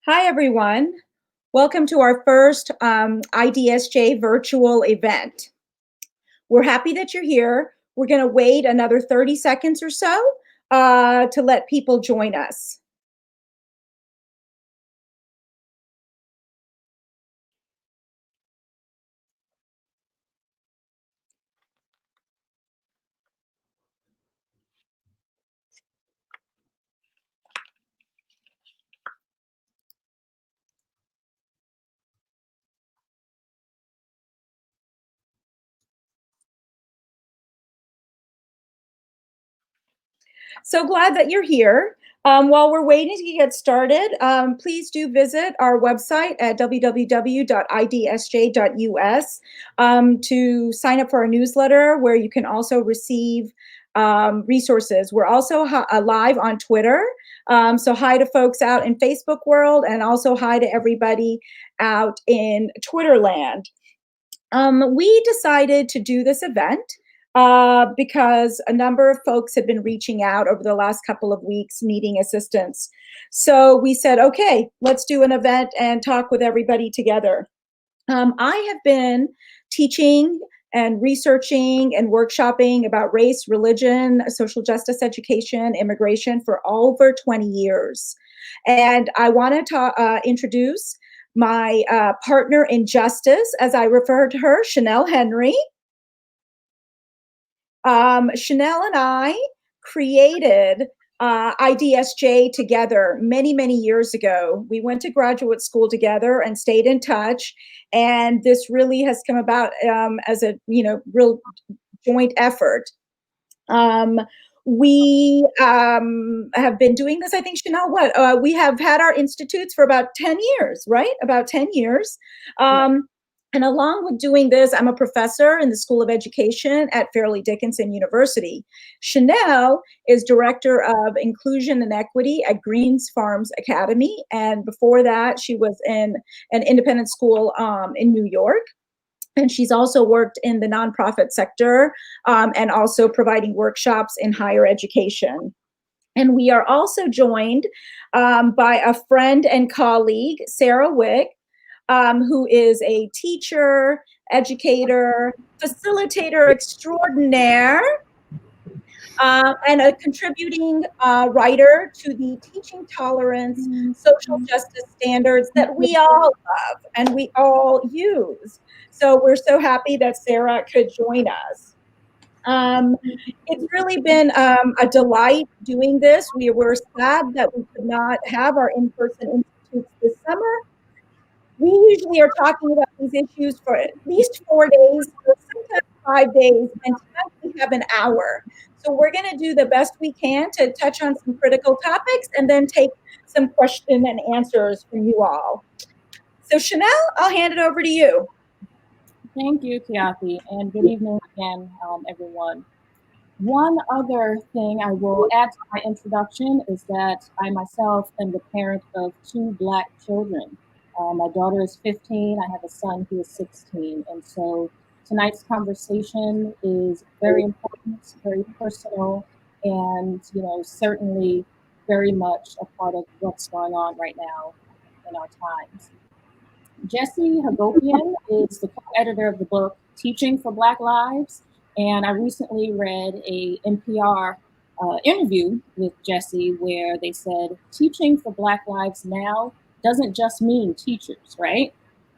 Hi, everyone. Welcome to our first IDSJ virtual event. We're happy that you're here. We're going to wait another 30 seconds or so to let people join us. So glad that you're here. While we're waiting to get started, please do visit our website at www.idsj.us to sign up for our newsletter, where you can also receive resources. We're also live on Twitter. So hi to folks out in Facebook world, and also hi to everybody out in Twitter land. We decided to do this event because a number of folks had been reaching out over the last couple of weeks needing assistance. So we said, okay, let's do an event and talk with everybody together. I have been teaching and researching and workshopping about race, religion, social justice education, immigration for over 20 years. And I want to introduce my partner in justice, as I refer to her, Shanelle Henry. Shanelle and I created IDSJ together many, many years ago. We went to graduate school together and stayed in touch. And this really has come about as a, real joint effort. We have been doing this, I think, Chanel, we have had our institutes for about 10 years, right? About 10 years. And along with doing this, I'm a professor in the School of Education at Fairleigh Dickinson University. Shanelle is Director of Inclusion and Equity at Greens Farms Academy. And before that, she was in an independent school in New York. And she's also worked in the nonprofit sector and also providing workshops in higher education. And we are also joined by a friend and colleague, Sarah Wick, who is a teacher, educator, facilitator extraordinaire, and a contributing writer to the Teaching Tolerance social justice standards that we all love and we all use. So we're so happy that Sarah could join us. It's really been a delight doing this. We were sad that we could not have our in-person institutes this summer. We usually are talking about these issues for at least 4 days, sometimes 5 days, and tonight we have an hour. So we're going to do the best we can to touch on some critical topics and then take some question and answers from you all. So Shanelle, I'll hand it over to you. Thank you, Khyati, and good evening again, everyone. One other thing I will add to my introduction is that I myself am the parent of 2 Black children. My daughter is 15, I have a son who is 16, and so tonight's conversation is very important, very personal, and certainly very much a part of what's going on right now in our times. Jesse Hagopian is the co-editor of the book Teaching for Black Lives, and I recently read a NPR interview with Jesse where they said teaching for Black lives now doesn't just mean teachers, right?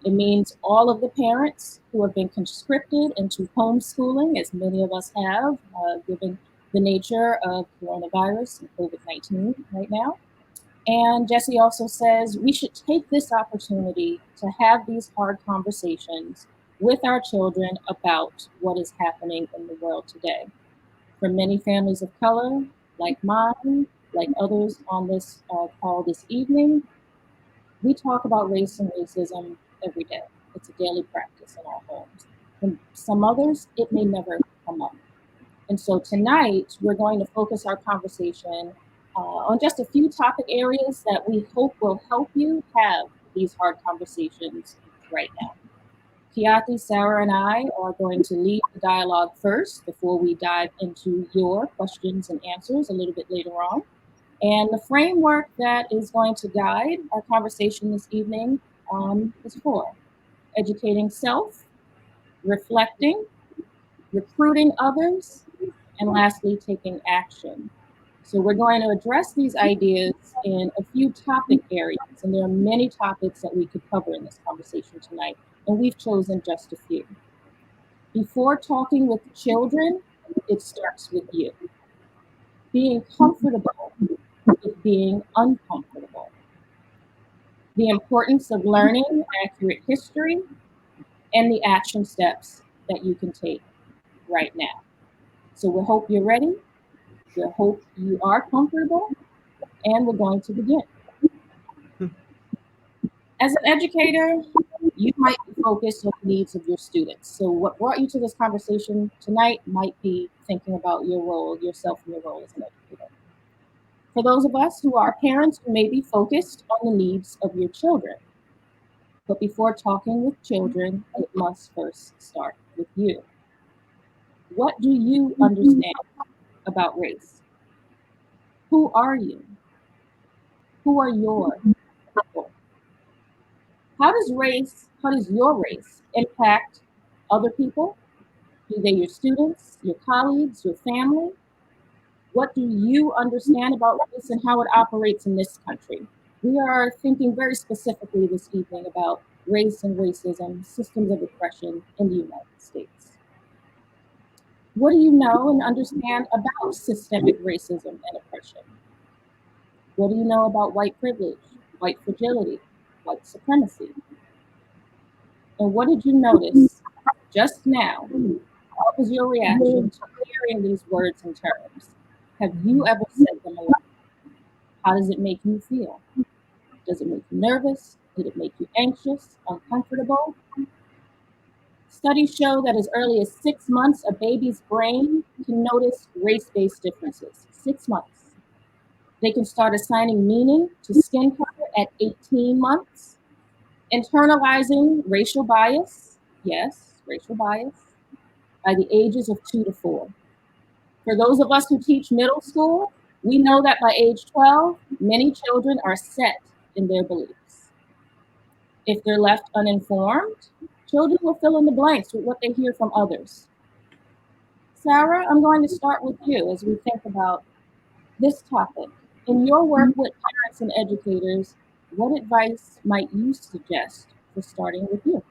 It means all of the parents who have been conscripted into homeschooling, as many of us have, given the nature of coronavirus and COVID-19 right now. And Jesse also says we should take this opportunity to have these hard conversations with our children about what is happening in the world today. For many families of color, like mine, like others on this call this evening, we talk about race and racism every day. It's a daily practice in our homes. For some others, it may never come up. And so tonight, we're going to focus our conversation on just a few topic areas that we hope will help you have these hard conversations right now. Khyati, Sarah, and I are going to lead the dialogue first before we dive into your questions and answers a little bit later on. And the framework that is going to guide our conversation this evening is four: educating self, reflecting, recruiting others, and lastly, taking action. So we're going to address these ideas in a few topic areas, and there are many topics that we could cover in this conversation tonight, and we've chosen just a few. Before talking with children, it starts with you. Being comfortable with being uncomfortable. The importance of learning accurate history and the action steps that you can take right now. So we hope you're ready. We hope you are comfortable, and we're going to begin. As an educator, you might be focused on the needs of your students. So what brought you to this conversation tonight might be thinking about your role, yourself and your role as an educator. For those of us who are parents, you may be focused on the needs of your children. But before talking with children, it must first start with you. What do you understand about race? Who are you? Who are your people? How does your race impact other people? Be they your students, your colleagues, your family? What do you understand about race and how it operates in this country? We are thinking very specifically this evening about race and racism, systems of oppression in the United States. What do you know and understand about systemic racism and oppression? What do you know about white privilege, white fragility, white supremacy? And what did you notice just now? What was your reaction to hearing these words and terms? Have you ever said them aloud? How does it make you feel? Does it make you nervous? Did it make you anxious, uncomfortable? Studies show that as early as 6 months, a baby's brain can notice race-based differences. 6 months. They can start assigning meaning to skin color at 18 months, internalizing racial bias, yes, racial bias, by the ages of 2 to 4. For those of us who teach middle school, we know that by age 12, many children are set in their beliefs. If they're left uninformed, children will fill in the blanks with what they hear from others. Sarah, I'm going to start with you as we think about this topic. In your work with parents and educators, what advice might you suggest for starting with you?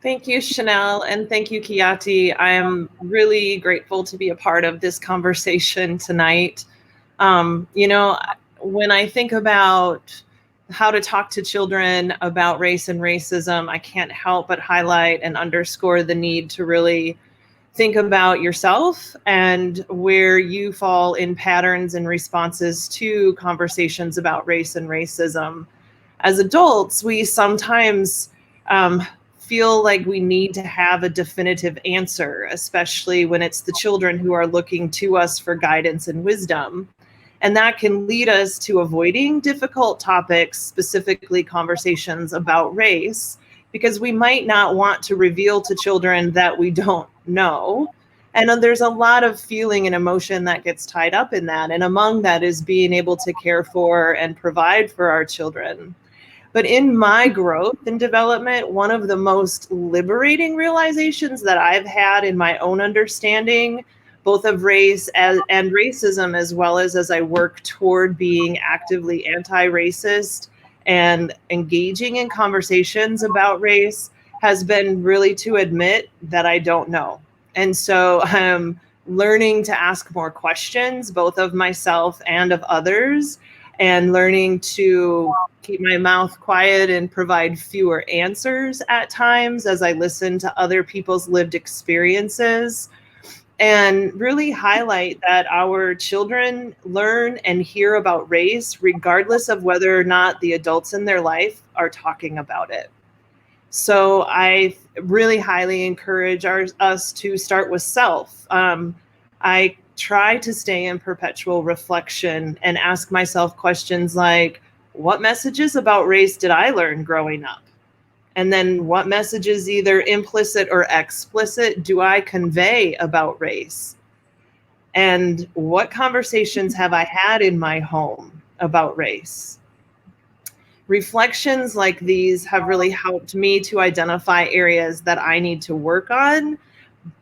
Thank you, Shanelle, and thank you, Khyati. I am really grateful to be a part of this conversation tonight. When I think about how to talk to children about race and racism, I can't help but highlight and underscore the need to really think about yourself and where you fall in patterns and responses to conversations about race and racism. As adults, we sometimes feel like we need to have a definitive answer, especially when it's the children who are looking to us for guidance and wisdom. And that can lead us to avoiding difficult topics, specifically conversations about race, because we might not want to reveal to children that we don't know. And there's a lot of feeling and emotion that gets tied up in that. And among that is being able to care for and provide for our children. But in my growth and development, one of the most liberating realizations that I've had in my own understanding, both of race and racism, as well as I work toward being actively anti-racist and engaging in conversations about race, has been really to admit that I don't know. And so I'm learning to ask more questions, both of myself and of others, and learning to keep my mouth quiet and provide fewer answers at times as I listen to other people's lived experiences, and really highlight that our children learn and hear about race regardless of whether or not the adults in their life are talking about it. So I really highly encourage us to start with self. I try to stay in perpetual reflection and ask myself questions like, what messages about race did I learn growing up? And then what messages, either implicit or explicit, do I convey about race? And what conversations have I had in my home about race? Reflections like these have really helped me to identify areas that I need to work on,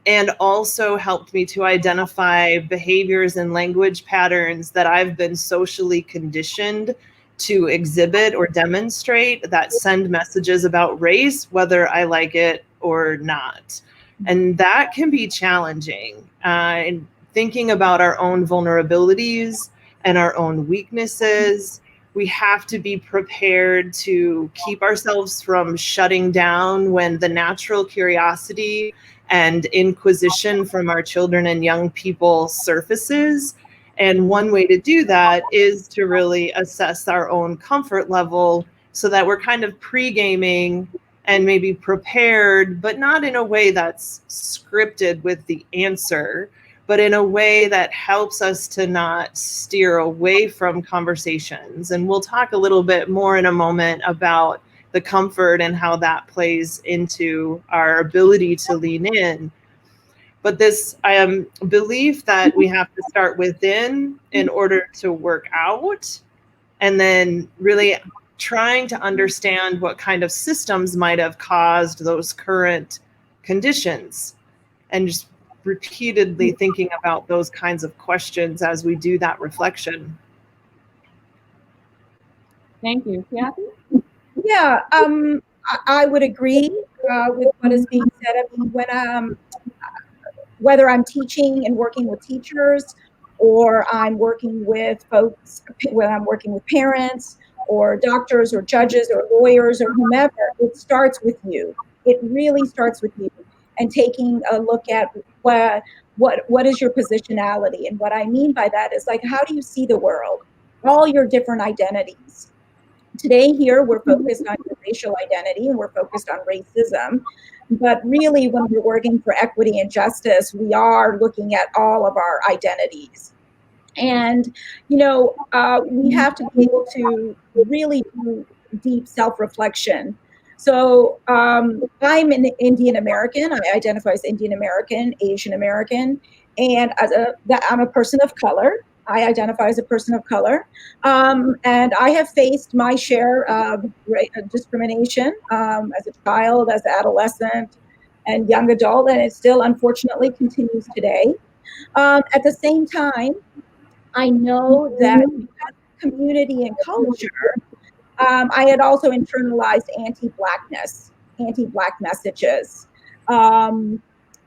and also helped me to identify behaviors and language patterns that I've been socially conditioned to exhibit or demonstrate that send messages about race, whether I like it or not. And that can be challenging. And thinking about our own vulnerabilities and our own weaknesses, we have to be prepared to keep ourselves from shutting down when the natural curiosity and inquisition from our children and young people surfaces. And one way to do that is to really assess our own comfort level so that we're kind of pre-gaming and maybe prepared, but not in a way that's scripted with the answer, but in a way that helps us to not steer away from conversations. And we'll talk a little bit more in a moment about the comfort and how that plays into our ability to lean in. But this belief that we have to start within in order to work out, and then really trying to understand what kind of systems might have caused those current conditions, and just repeatedly thinking about those kinds of questions as we do that reflection. Thank you. Khyati? Yeah, I would agree with what is being said. I mean, when whether I'm teaching and working with teachers, or I'm working with folks, when I'm working with parents, or doctors, or judges, or lawyers, or whomever, it starts with you. It really starts with you, and taking a look at what is your positionality. And what I mean by that is, like, how do you see the world? All your different identities. Today here, we're focused on your racial identity, and we're focused on racism. But really, when we're working for equity and justice, we are looking at all of our identities. And, we have to be able to really do deep self-reflection. So I'm an Indian American. I identify as Indian American, Asian American, and I'm a person of color. I identify as a person of color. And I have faced my share of discrimination as a child, as an adolescent, and young adult, and it still unfortunately continues today. At the same time, I know that because of community and culture, I had also internalized anti-Blackness, anti-Black messages.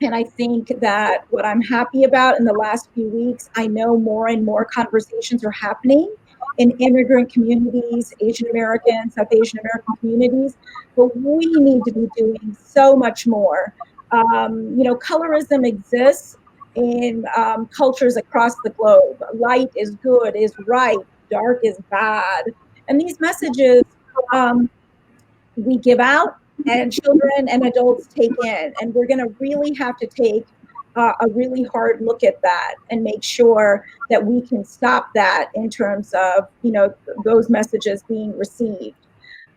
And I think that what I'm happy about in the last few weeks, I know more and more conversations are happening in immigrant communities, Asian American, South Asian American communities, but we need to be doing so much more. Colorism exists in cultures across the globe. Light is good, is right, dark is bad. And these messages we give out, and children and adults take in. And we're going to really have to take a really hard look at that and make sure that we can stop that in terms of, those messages being received.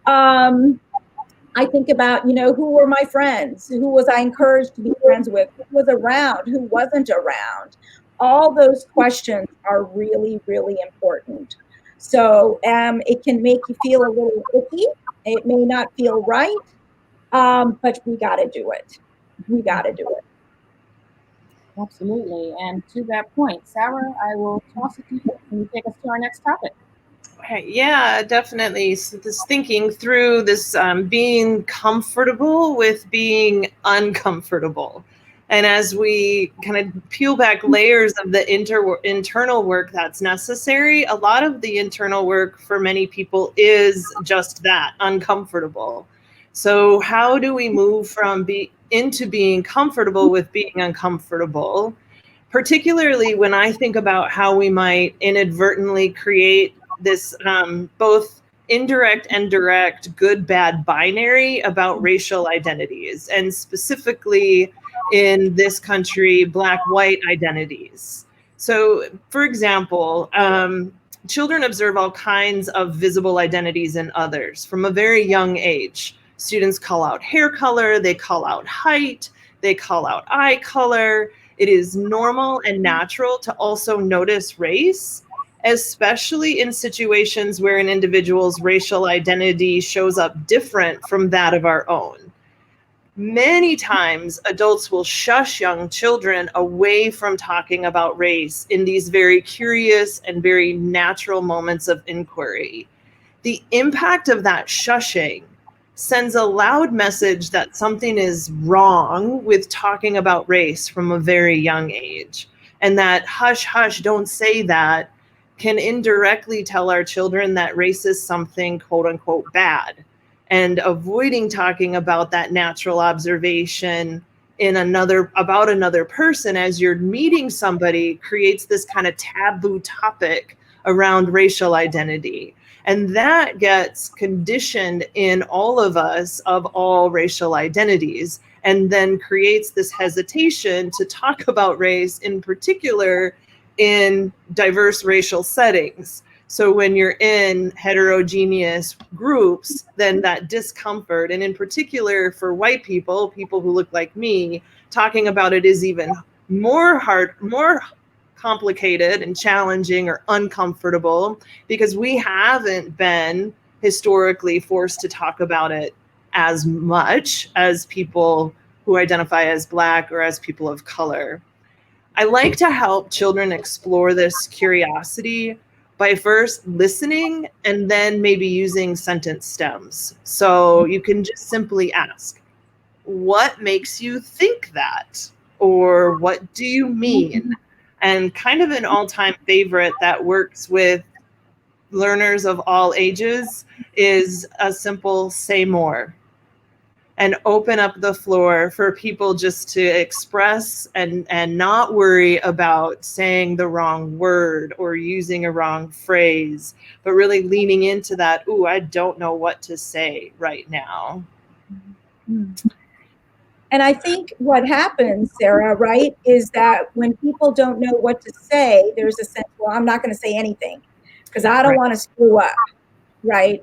I think about, who were my friends? Who was I encouraged to be friends with? Who was around? Who wasn't around? All those questions are really, really important. So it can make you feel a little icky. It may not feel right, but we got to do it. We got to do it. Absolutely. And to that point, Sarah, I will toss it to you. Can you take us to our next topic? Okay, yeah, definitely. So this thinking through this being comfortable with being uncomfortable. And as we kind of peel back layers of the internal work that's necessary, a lot of the internal work for many people is just that, uncomfortable. So how do we move from into being comfortable with being uncomfortable? Particularly when I think about how we might inadvertently create this both indirect and direct good bad binary about racial identities, and specifically in this country, black white identities. So for example, children observe all kinds of visible identities in others from a very young age. Students call out hair color, they call out height, they call out eye color. it is normal and natural to also notice race, especially in situations where an individual's racial identity shows up different from that of our own. Many times, adults will shush young children away from talking about race in these very curious and very natural moments of inquiry. The impact of that shushing sends a loud message that something is wrong with talking about race from a very young age. And that hush, hush, don't say that can indirectly tell our children that race is something quote unquote bad. And avoiding talking about that natural observation about another person as you're meeting somebody creates this kind of taboo topic around racial identity. And that gets conditioned in all of us of all racial identities, and then creates this hesitation to talk about race, in particular in diverse racial settings. So when you're in heterogeneous groups, then that discomfort, and in particular for white people, people who look like me, talking about it is even more complicated and challenging or uncomfortable, because we haven't been historically forced to talk about it as much as people who identify as Black or as people of color. I like to help children explore this curiosity by first listening and then maybe using sentence stems. So you can just simply ask, what makes you think that? Or what do you mean? And kind of an all-time favorite that works with learners of all ages is a simple say more, and open up the floor for people just to express and not worry about saying the wrong word or using a wrong phrase, but really leaning into that, ooh, I don't know what to say right now. And I think what happens, Sarah, right, is that when people don't know what to say, there's a sense, well, I'm not going to say anything because I don't want to screw up, right?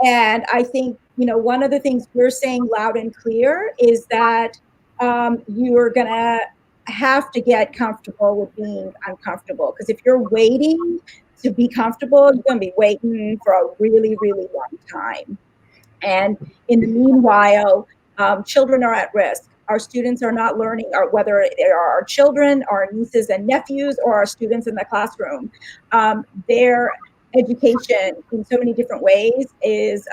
And I think, one of the things we're saying loud and clear is that you're going to have to get comfortable with being uncomfortable. Because if you're waiting to be comfortable, you're going to be waiting for a really, really long time. And in the meanwhile, children are at risk. Our students are not learning, or whether they are our children, our nieces and nephews, or our students in the classroom. Their education in so many different ways is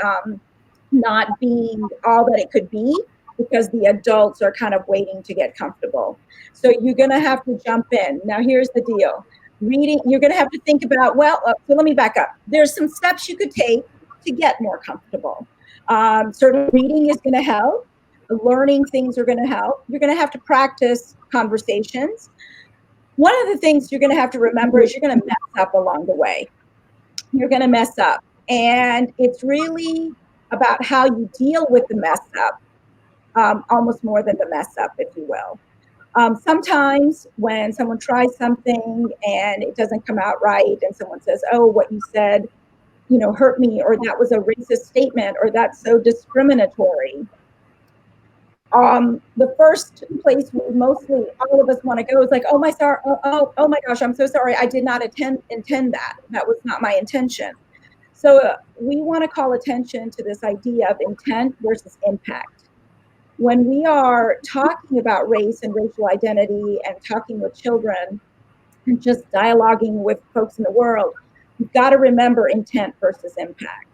not being all that it could be because the adults are kind of waiting to get comfortable. So you're going to have to jump in. Now, here's the deal. Reading, you're going to have to think about, so let me back up. There's some steps you could take to get more comfortable. Certainly reading is going to help. Learning things are going to help. You're going to have to practice conversations. One of the things you're going to have to remember is you're going to mess up along the way. You're going to mess up. And it's really about how you deal with the mess up, almost more than the mess up, if you will. Sometimes when someone tries something and it doesn't come out right, and someone says, oh, what you said, hurt me, or that was a racist statement, or that's so discriminatory. The first place we mostly, all of us want to go is like, oh my gosh, I'm so sorry. I did not intend that. That was not my intention. So we want to call attention to this idea of intent versus impact. When we are talking about race and racial identity and talking with children and just dialoguing with folks in the world, you've got to remember intent versus impact.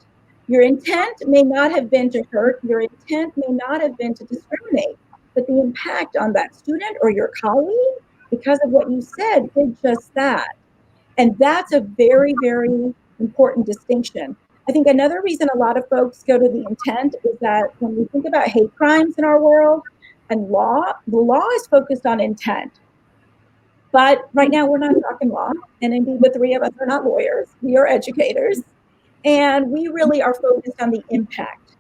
Your intent may not have been to hurt, your intent may not have been to discriminate, but the impact on that student or your colleague, because of what you said, did just that. And that's a very, very important distinction. I think another reason a lot of folks go to the intent is that when we think about hate crimes in our world and law, the law is focused on intent. But right now we're not talking law, and indeed the three of us are not lawyers, we are educators. And we really are focused on the impact.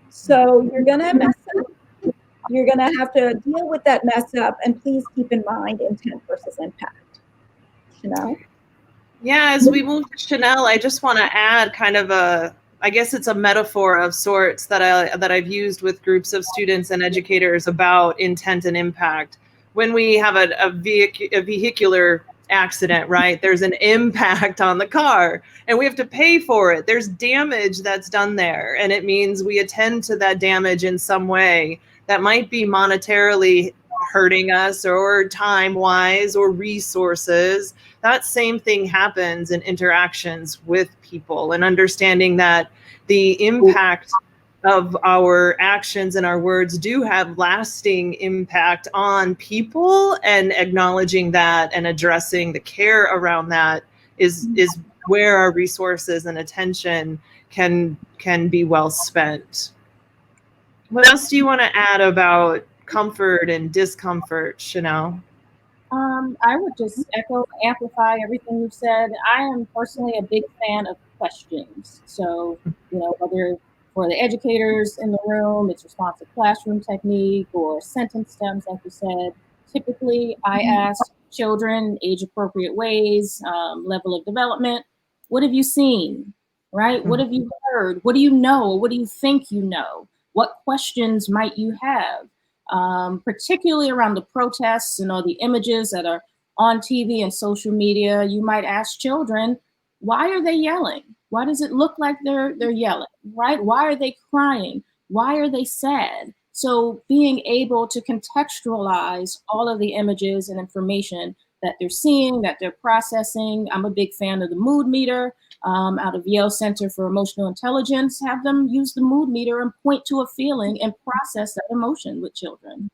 So you're going to mess up. You're going to have to deal with that mess up. And please keep in mind intent versus impact. Shanelle? Yeah, as we move to Shanelle, I just want to add kind of I guess it's a metaphor of sorts that I've used with groups of students and educators about intent and impact. when we have a vehicular accident, right? There's an impact on the car and we have to pay for it. There's damage that's done there. And it means we attend to that damage in some way that might be monetarily hurting us or time wise or resources. That same thing happens in interactions with people, and understanding that the impact of our actions and our words do have lasting impact on people, and acknowledging that and addressing the care around that is where our resources and attention can be well spent. What else do you want to add about comfort and discomfort, Shanelle? I would just echo, amplify everything you've said. I am personally a big fan of questions. So, whether for the educators in the room, it's responsive classroom technique or sentence stems, like you said. Typically, I ask children age-appropriate ways, level of development. What have you seen, right? What have you heard? What do you know? What do you think you know? What questions might you have? Particularly around the protests and all the images that are on TV and social media, you might ask children, why are they yelling? Why does it look like they're yelling, right? Why are they crying? Why are they sad? So being able to contextualize all of the images and information that they're seeing, that they're processing. I'm a big fan of the mood meter. Out of Yale Center for Emotional Intelligence, have them use the mood meter and point to a feeling and process that emotion with children.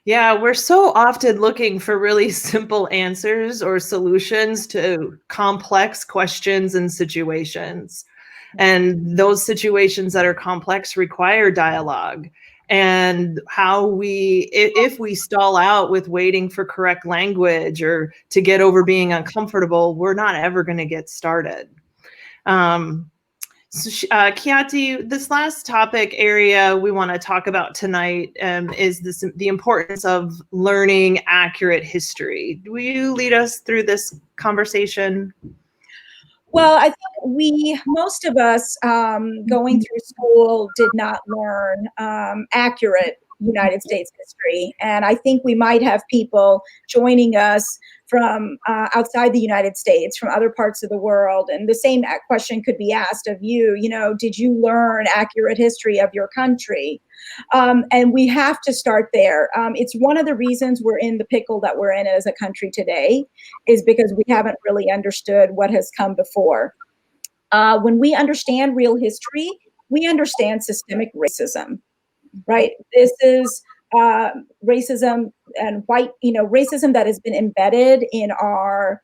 Yeah, we're so often looking for really simple answers or solutions to complex questions and situations. And those situations that are complex require dialogue. And how if we stall out with waiting for correct language or to get over being uncomfortable, we're not ever going to get started. Khyati, this last topic area we want to talk about tonight is the importance of learning accurate history. Will you lead us through this conversation? Well, I think most of us going through school did not learn accurate United States history. And I think we might have people joining us from outside the United States, from other parts of the world. And the same question could be asked of you, did you learn accurate history of your country? And we have to start there. It's one of the reasons we're in the pickle that we're in as a country today, is because we haven't really understood what has come before. When we understand real history, we understand systemic racism, right? This is racism and racism that has been embedded in our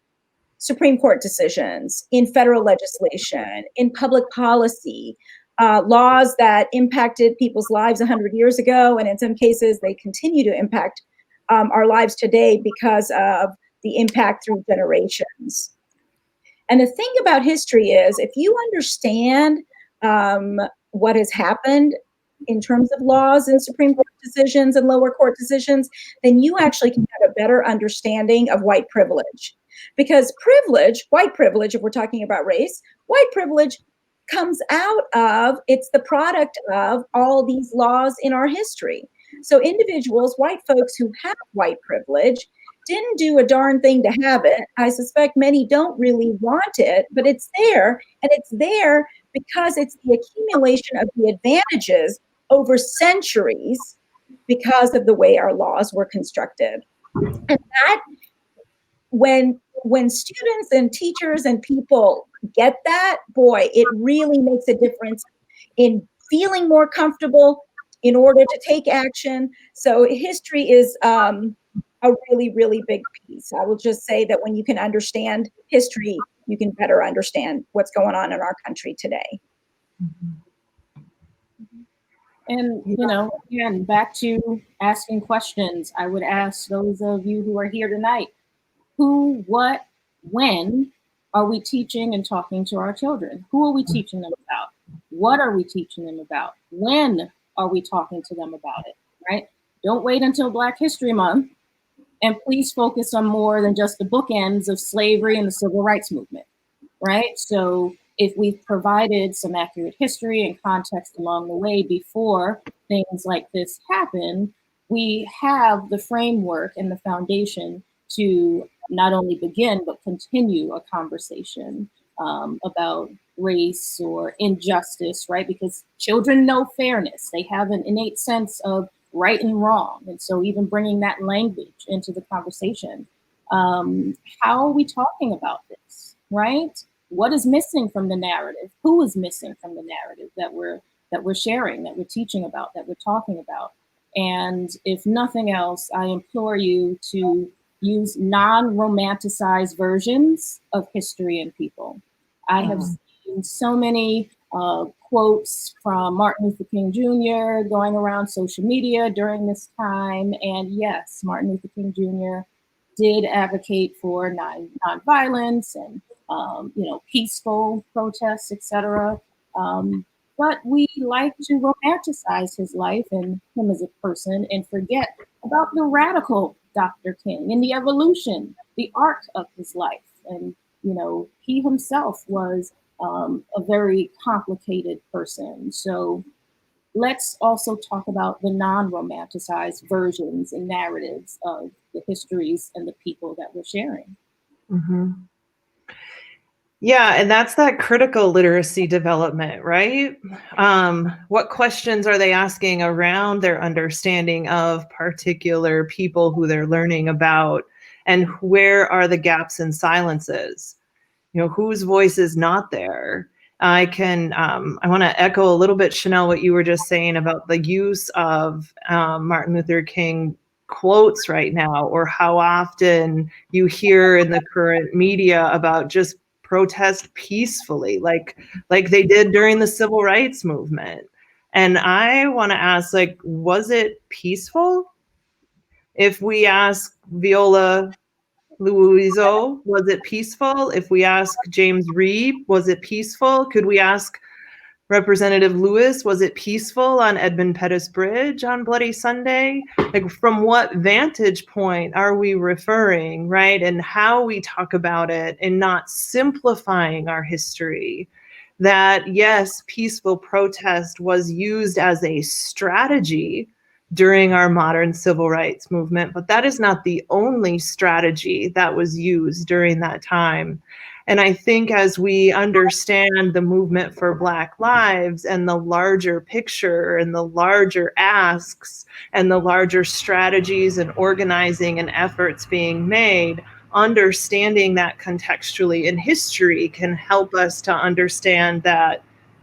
Supreme Court decisions, in federal legislation, in public policy, laws that impacted people's lives 100 years ago, and in some cases they continue to impact our lives today because of the impact through generations. And the thing about history is, if you understand what has happened in terms of laws and Supreme Court decisions and lower court decisions, then you actually can have a better understanding of white privilege. Because privilege, white privilege, if we're talking about race, white privilege comes out of, it's the product of all these laws in our history. So individuals, white folks who have white privilege, didn't do a darn thing to have it. I suspect many don't really want it, but it's there. And it's there because it's the accumulation of the advantages over centuries because of the way our laws were constructed. And that, when students and teachers and people get that, boy, it really makes a difference in feeling more comfortable in order to take action. So history is a really, really big piece. I will just say that when you can understand history, you can better understand what's going on in our country today. And, again, back to asking questions, I would ask those of you who are here tonight, who, what, when are we teaching and talking to our children? Who are we teaching them about? What are we teaching them about? When are we talking to them about it, right? Don't wait until Black History Month. And please focus on more than just the bookends of slavery and the civil rights movement, right? So if we've provided some accurate history and context along the way before things like this happen, we have the framework and the foundation to not only begin, but continue a conversation about race or injustice, right? Because children know fairness. They have an innate sense of right and wrong. And so even bringing that language into the conversation, how are we talking about this, right? What is missing from the narrative? Who is missing from the narrative that we're sharing, that we're teaching about, that we're talking about? And if nothing else, I implore you to use non-romanticized versions of history and people. I have seen so many quotes from Martin Luther King Jr. going around social media during this time. And yes, Martin Luther King Jr. did advocate for nonviolence and peaceful protests, etc. But we like to romanticize his life and him as a person and forget about the radical Dr. King and the evolution, the arc of his life. And, he himself was a very complicated person. So let's also talk about the non-romanticized versions and narratives of the histories and the people that we're sharing. Mm-hmm. Yeah, and that's that critical literacy development, right? What questions are they asking around their understanding of particular people who they're learning about, and where are the gaps and silences? Whose voice is not there? I want to echo a little bit, Shanelle, what you were just saying about the use of Martin Luther King quotes right now, or how often you hear in the current media about just protest peacefully, like they did during the civil rights movement. And I want to ask, was it peaceful? If we ask Viola Luiso, was it peaceful? If we ask James Reeb, was it peaceful? Could we ask Representative Lewis, was it peaceful on Edmund Pettus Bridge on Bloody Sunday? From what vantage point are we referring, right? And how we talk about it, and not simplifying our history. That yes, peaceful protest was used as a strategy during our modern civil rights movement, but that is not the only strategy that was used during that time. And I think as we understand the movement for Black lives and the larger picture and the larger asks and the larger strategies and organizing and efforts being made, understanding that contextually in history can help us to understand that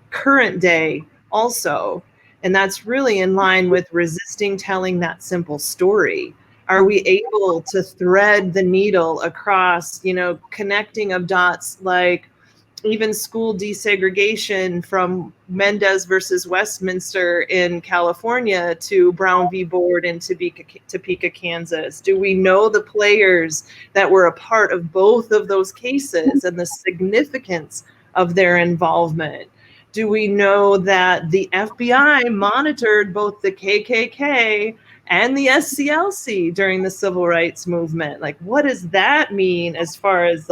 current day also. And that's really in line with resisting telling that simple story. Are we able to thread the needle across, connecting of dots, like even school desegregation from Mendez versus Westminster in California to Brown v. Board in Topeka, Kansas? Do we know the players that were a part of both of those cases and the significance of their involvement? Do we know that the FBI monitored both the KKK and the SCLC during the civil rights movement? What does that mean as far as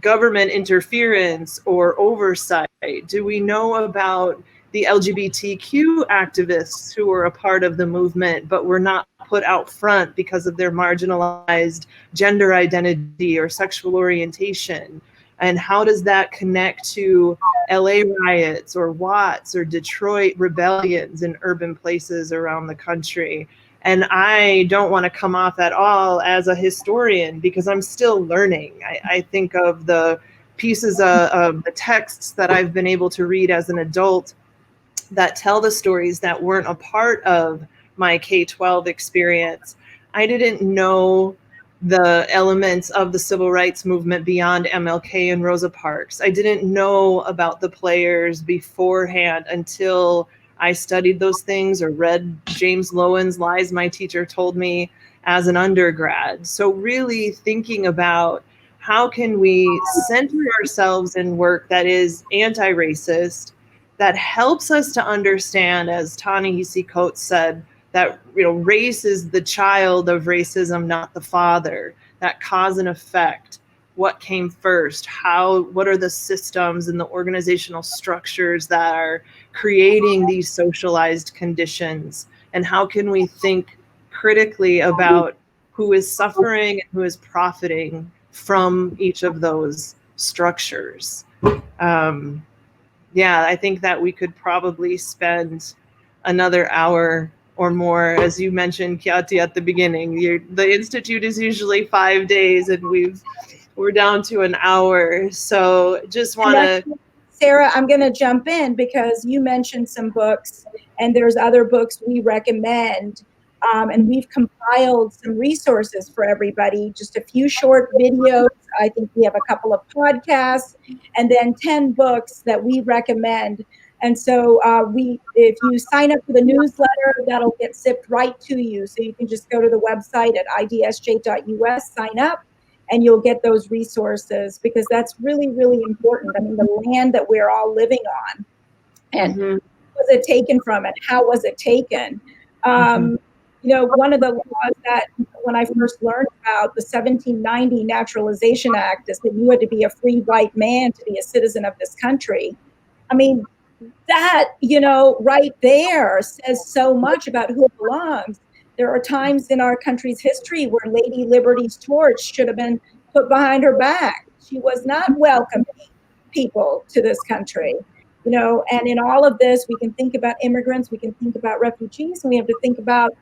government interference or oversight? Do we know about the LGBTQ activists who were a part of the movement but were not put out front because of their marginalized gender identity or sexual orientation? And how does that connect to LA riots or Watts or Detroit rebellions in urban places around the country? And I don't want to come off at all as a historian, because I'm still learning. I think of the pieces of the texts that I've been able to read as an adult that tell the stories that weren't a part of my K-12 experience. I didn't know the elements of the civil rights movement beyond MLK and Rosa Parks. I didn't know about the players beforehand until I studied those things or read James Lowen's Lies My Teacher Told Me as an undergrad. So really thinking about how can we center ourselves in work that is anti-racist, that helps us to understand, as Ta-Nehisi Coates said, that race is the child of racism, not the father. That cause and effect. What came first? What are the systems and the organizational structures that are creating these socialized conditions? And how can we think critically about who is suffering and who is profiting from each of those structures. Yeah, I think that we could probably spend another hour or more. As you mentioned, Khyati, at the beginning, the Institute is usually 5 days, and we're down to an hour. So just want to... Sarah, I'm going to jump in because you mentioned some books, and there's other books we recommend. And we've compiled some resources for everybody, just a few short videos. I think we have a couple of podcasts, and then 10 books that we recommend. And so if you sign up for the newsletter, that'll get sipped right to you. So you can just go to the website at idsj.us, sign up, and you'll get those resources, because that's really, really important. I mean, the land that we're all living on, and who was it taken from, and how was it taken? You know, one of the laws that when I first learned about the 1790 Naturalization Act is that you had to be a free white man to be a citizen of this country. I mean, that, you know, right there says so much about who belongs. There are times in our country's history where Lady Liberty's torch should have been put behind her back. She was not welcoming people to this country, you know, and in all of this, we can think about immigrants, we can think about refugees, and we have to think about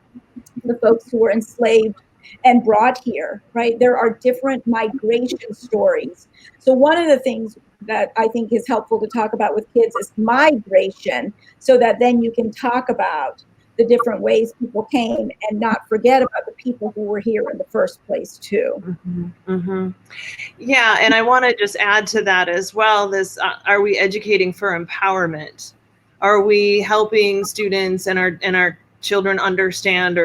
the folks who were enslaved and brought here, right? There are different migration stories. So one of the things that I think is helpful to talk about with kids is migration, so that then you can talk about the different ways people came and not forget about the people who were here in the first place too. Yeah, and I want to just add to that as well, this, are we educating for empowerment? Are we helping students and our children understand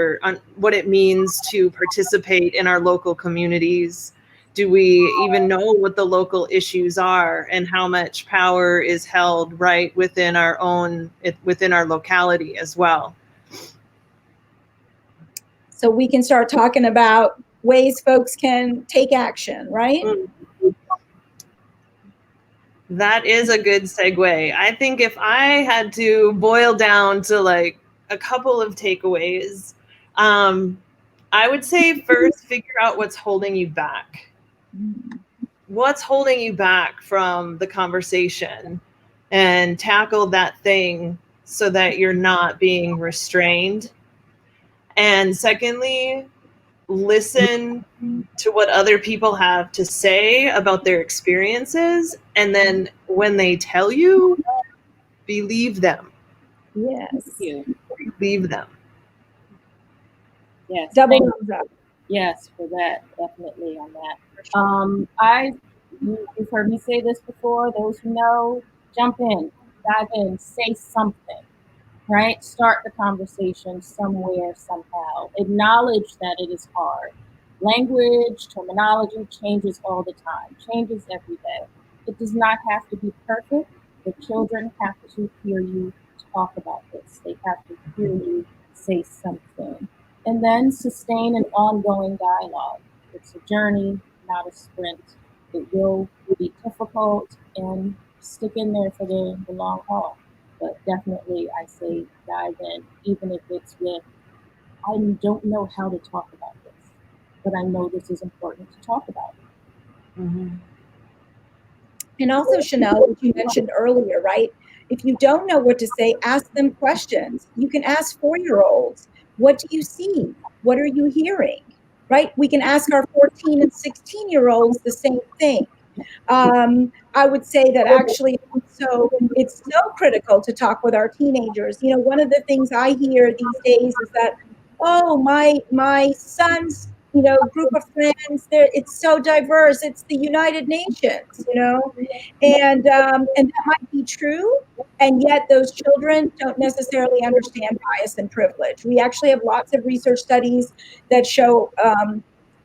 what it means to participate in our local communities? Do we even know what the local issues are and how much power is held right within our locality as well? So we can start talking about ways folks can take action, right? That is a good segue. I think if I had to boil down to like a couple of takeaways, I would say first, figure out what's holding you back. What's holding you back from the conversation, and tackle that thing so that you're not being restrained. And secondly, listen to what other people have to say about their experiences. And then when they tell you, believe them. Yes. Believe them. Yes. Double thumbs up. Yes, for that, definitely on that. You've heard me say this before. Those who know, jump in, dive in, say something, right? Start the conversation somewhere, somehow. Acknowledge that it is hard. Language, terminology changes all the time, changes every day. It does not have to be perfect. The children have to hear you talk about this. They have to hear you say something. And then sustain an ongoing dialogue. It's a journey, not a sprint. It will be difficult, and stick in there for the long haul. But definitely, I say dive in, even if it's with, I don't know how to talk about this, but I know this is important to talk about. And also, Shanelle, what you mentioned earlier, right? If you don't know what to say, ask them questions. You can ask 4-year-olds, what do you see? What are you hearing? Right? We can ask our 14 and 16-year-olds the same thing. I would say that actually, so it's so critical to talk with our teenagers. You know, one of the things I hear these days is that, oh, my son's, you know, group of friends, it's so diverse. It's the United Nations, you know, and that might be true. And yet those children don't necessarily understand bias and privilege. We actually have lots of research studies that show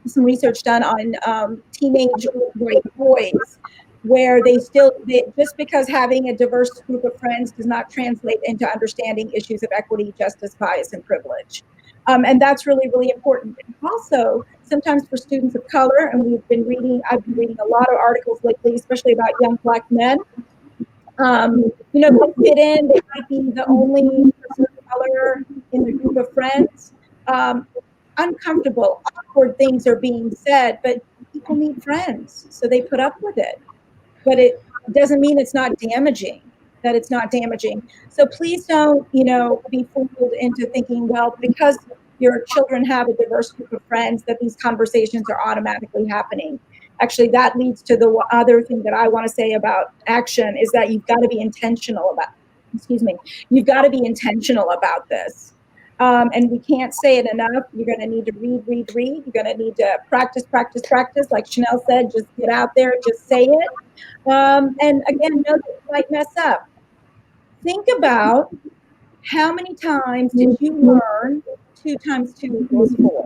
some research done on teenage white boys, where just because having a diverse group of friends does not translate into understanding issues of equity, justice, bias, and privilege. And that's really, really important. Also, sometimes for students of color, and I've been reading a lot of articles lately, especially about young Black men. You know, they fit in, they might be the only person of color in the group of friends. uncomfortable, awkward things are being said, but people need friends, so they put up with it. But it doesn't mean it's not damaging, that it's not damaging. So please don't, be fooled into thinking, well, because your children have a diverse group of friends, that these conversations are automatically happening. Actually, that leads to the other thing that I want to say about action is that you've got to be intentional about, you've got to be intentional about this. And we can't say it enough. You're going to need to read, read, read. You're going to need to practice, practice, practice. Like Shanelle said, just get out there, just say it. And again, know that you might mess up. Think about how many times did you learn 2 times 2 equals 4?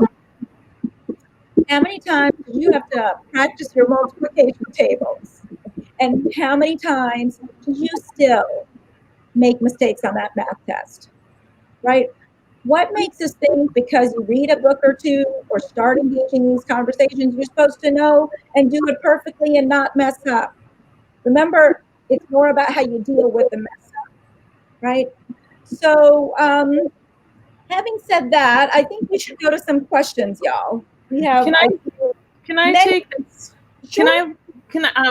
How many times did you have to practice your multiplication tables? And how many times do you still make mistakes on that math test? Right? What makes us think because you read a book or two or start engaging in these conversations, you're supposed to know and do it perfectly and not mess up? Remember, it's more about how you deal with the mess up, right? So, having said that, I think we should go to some questions, y'all. We have. Can I take this? Sure.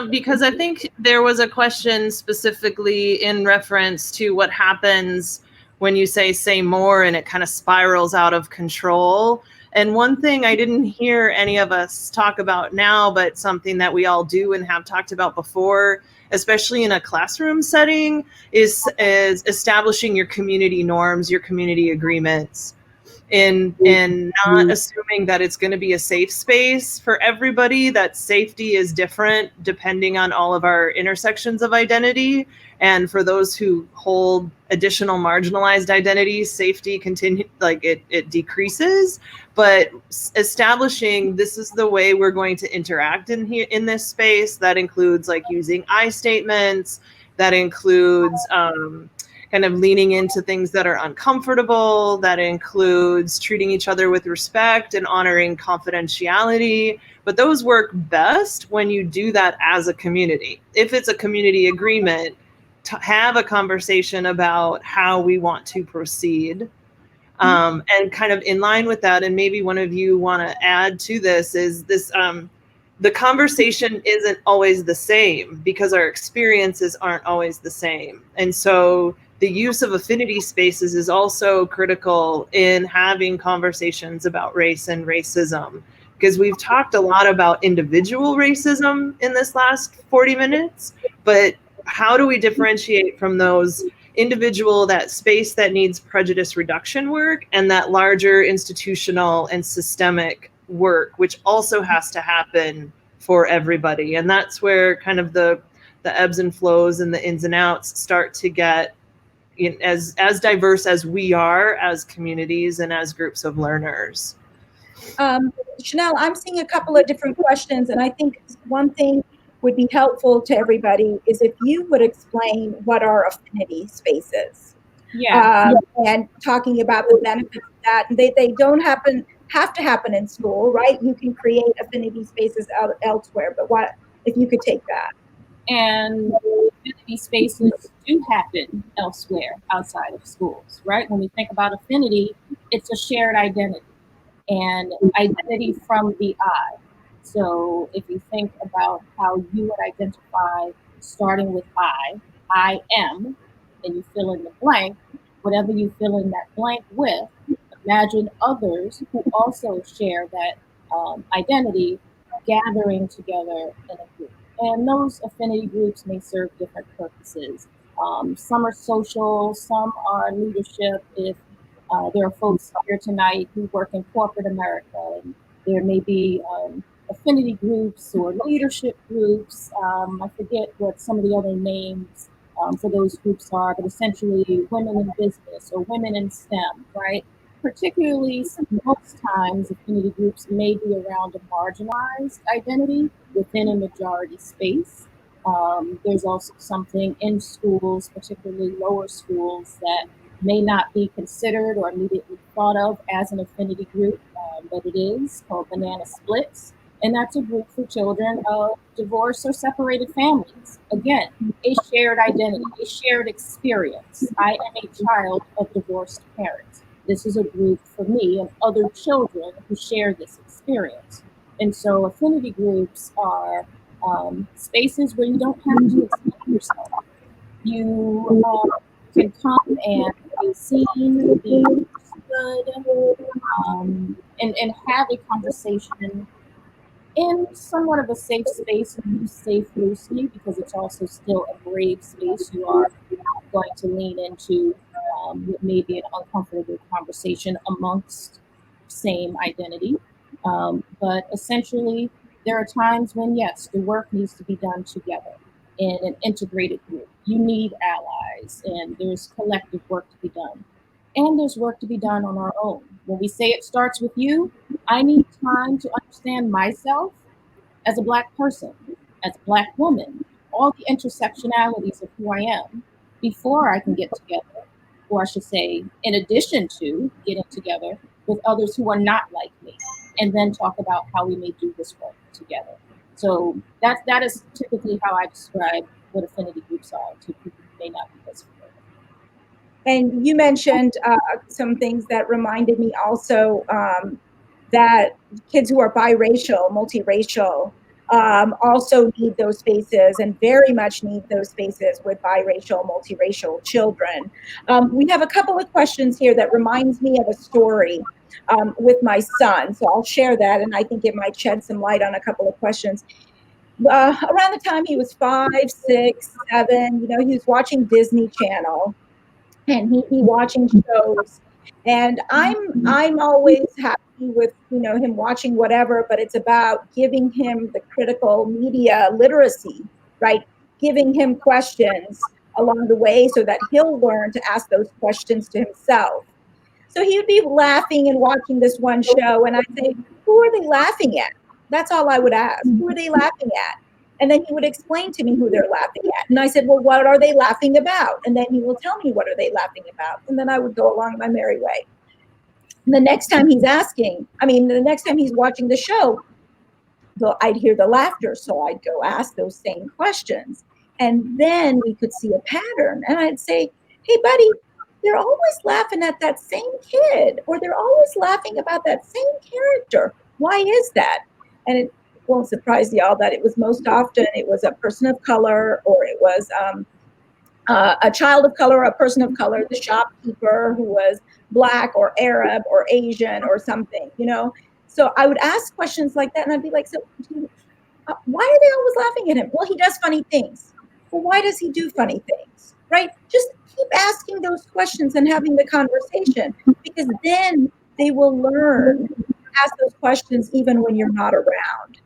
Because I think there was a question specifically in reference to what happens when you say more and it kind of spirals out of control. And one thing I didn't hear any of us talk about now, but something that we all do and have talked about before, especially in a classroom setting, is establishing your community norms, your community agreements, and not assuming that it's going to be a safe space for everybody, that safety is different depending on all of our intersections of identity. And for those who hold additional marginalized identities, safety it decreases. But establishing this is the way we're going to interact in this space, that includes like using I statements, that includes kind of leaning into things that are uncomfortable, that includes treating each other with respect and honoring confidentiality. But those work best when you do that as a community. If it's a community agreement, to have a conversation about how we want to proceed. And kind of in line with that, and maybe one of you want to add to this, is this the conversation isn't always the same because our experiences aren't always the same. And so the use of affinity spaces is also critical in having conversations about race and racism, because we've talked a lot about individual racism in this last 40 minutes, but how do we differentiate from those individual, that space that needs prejudice reduction work, and that larger institutional and systemic work, which also has to happen for everybody? And that's where kind of the ebbs and flows and the ins and outs start to get as diverse as we are as communities and as groups of learners. Shanelle, I'm seeing a couple of different questions, and I think one thing would be helpful to everybody is if you would explain what are affinity spaces. Yeah. And talking about the benefits of that. They don't have to happen in school, right? You can create affinity spaces elsewhere, but what if you could take that? And affinity spaces do happen elsewhere outside of schools, right? When we think about affinity, it's a shared identity, and identity from the I. So if you think about how you would identify, starting with I am, and you fill in the blank, whatever you fill in that blank with, imagine others who also share that identity gathering together in a group. And those affinity groups may serve different purposes. Some are social, some are leadership. If there are folks here tonight who work in corporate America, and there may be affinity groups or leadership groups. I forget what some of the other names for those groups are, but essentially women in business or women in STEM, right? Particularly, most times affinity groups may be around a marginalized identity within a majority space. There's also something in schools, particularly lower schools, that may not be considered or immediately thought of as an affinity group, but it is called Banana Splits. And that's a group for children of divorced or separated families. Again, a shared identity, a shared experience. I am a child of divorced parents. This is a group for me and other children who share this experience. And so affinity groups are spaces where you don't have to explain yourself. You can come and be seen, be understood, and have a conversation in somewhat of a safe space, and use safe loosely because it's also still a brave space. You are going to lean into what may be an uncomfortable conversation amongst same identity. But essentially, there are times when, yes, the work needs to be done together in an integrated group. You need allies, and there's collective work to be done. And there's work to be done on our own. When we say it starts with you, I need time to understand myself as a Black person, as a Black woman, all the intersectionalities of who I am before I can get together, or I should say, in addition to getting together with others who are not like me, and then talk about how we may do this work together. So that is typically how I describe what affinity groups are to people who may not be as familiar. And you mentioned some things that reminded me also that kids who are biracial, multiracial, also need those spaces and very much need those spaces with biracial, multiracial children. We have a couple of questions here that reminds me of a story with my son. So I'll share that, and I think it might shed some light on a couple of questions. Around the time he was 5, 6, 7, he was watching Disney Channel, and he'd be watching shows, and I'm always happy with him watching whatever, but it's about giving him the critical media literacy, right? Giving him questions along the way so that he'll learn to ask those questions to himself. So he would be laughing and watching this one show, and I'd say, who are they laughing at? That's all I would ask. Who are they laughing at? And then he would explain to me who they're laughing at. And I said, well, what are they laughing about? And then he will tell me, what are they laughing about? And then I would go along my merry way. And the next time he's watching the show, I'd hear the laughter. So I'd go ask those same questions. And then we could see a pattern. And I'd say, hey, buddy, they're always laughing at that same kid, or they're always laughing about that same character. Why is that? And it won't surprise y'all that it was most often it was a person of color, or it was a child of color, a person of color, the shopkeeper who was Black or Arab or Asian or something. So I would ask questions like that, and I'd be like, so why are they always laughing at him? Well, he does funny things. Well, why does he do funny things? Right? Just keep asking those questions and having the conversation, because then they will learn to ask those questions even when you're not around.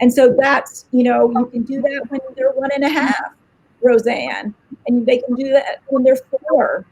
And so that's, you can do that when they're 1.5, Roseanne, and they can do that when they're 4.